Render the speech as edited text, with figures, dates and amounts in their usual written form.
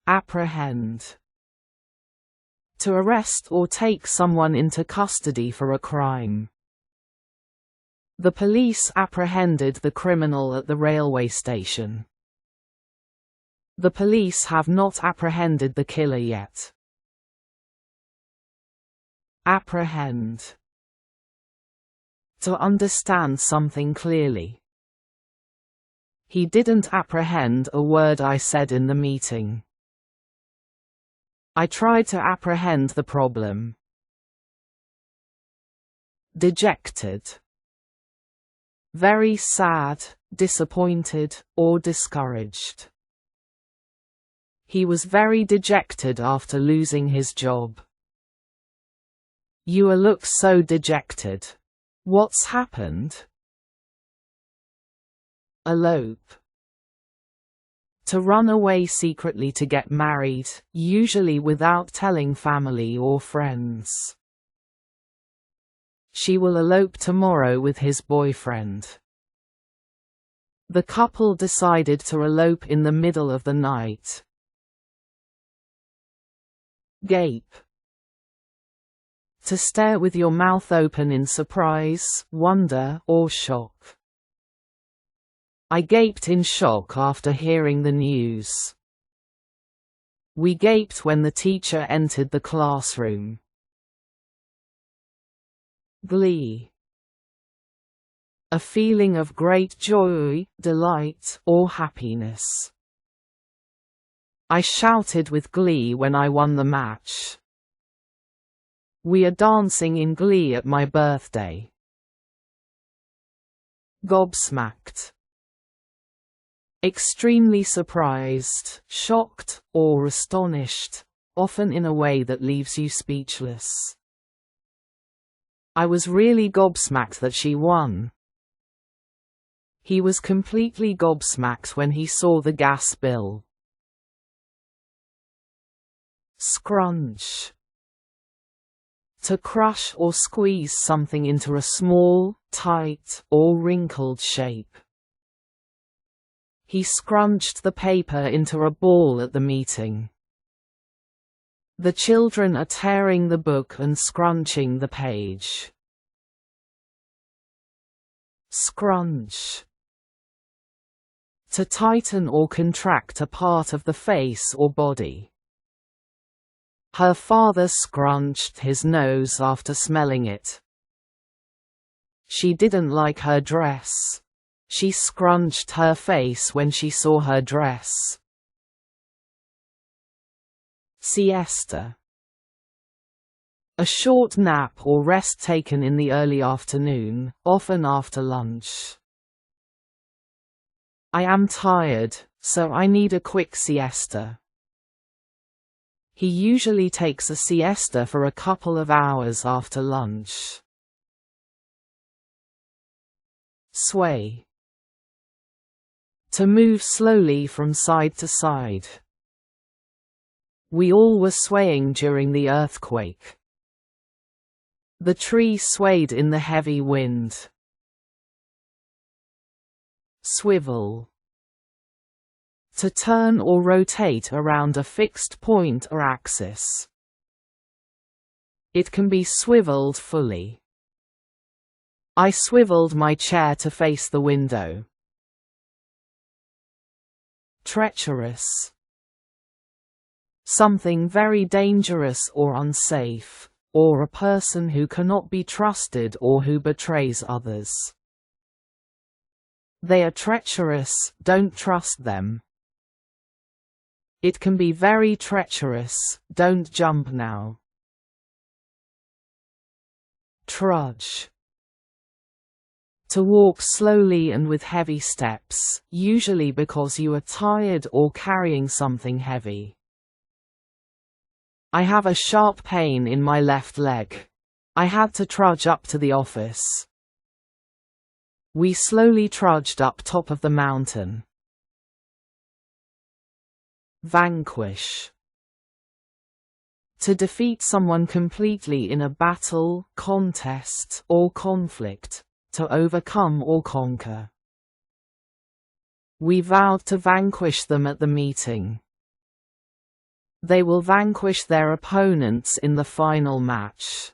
Apprehend. To arrest or take someone into custody for a crime. The police apprehended the criminal at the railway station. The police have not apprehended the killer yet. Apprehend. To understand something clearly. He didn't apprehend a word I said in the meeting. I tried to apprehend the problem. Dejected. Very sad, disappointed, or discouraged. He was very dejected after losing his job. You look so dejected. What's happened? Elope. To run away secretly to get married, usually without telling family or friends. She will elope tomorrow with his boyfriend. The couple decided to elope in the middle of the night. Gape. To stare with your mouth open in surprise, wonder, or shock. I gaped in shock after hearing the news. We gaped when the teacher entered the classroom. Glee. A feeling of great joy, delight, or happiness. I shouted with glee when I won the match. We are dancing in glee at my birthday. Gobsmacked. Extremely surprised, shocked, or astonished, often in a way that leaves you speechless. I was really gobsmacked that she won. He was completely gobsmacked when he saw the gas bill. Scrunch. To crush or squeeze something into a small, tight, or wrinkled shape. He scrunched the paper into a ball at the meeting. The children are tearing the book and scrunching the page. Scrunch. To tighten or contract a part of the face or body. Her father scrunched his nose after smelling it. She didn't like her dress. She scrunched her face when she saw her dress. Siesta. A short nap or rest taken in the early afternoon, often after lunch. I am tired, so I need a quick siesta. He usually takes a siesta for a couple of hours after lunch. Sway. To move slowly from side to side. We all were swaying during the earthquake. The tree swayed in the heavy wind. Swivel. To turn or rotate around a fixed point or axis. It can be swiveled fully. I swiveled my chair to face the window. Treacherous. Something very dangerous or unsafe, or a person who cannot be trusted or who betrays others. They are treacherous, don't trust them. It can be very treacherous, don't jump now. Trudge. To walk slowly and with heavy steps, usually because you are tired or carrying something heavy. I have a sharp pain in my left leg. I had to trudge up to the office. We slowly trudged up top of the mountain. Vanquish. To defeat someone completely in a battle, contest, or conflict. To overcome or conquer. We vowed to vanquish them at the meeting. They will vanquish their opponents in the final match.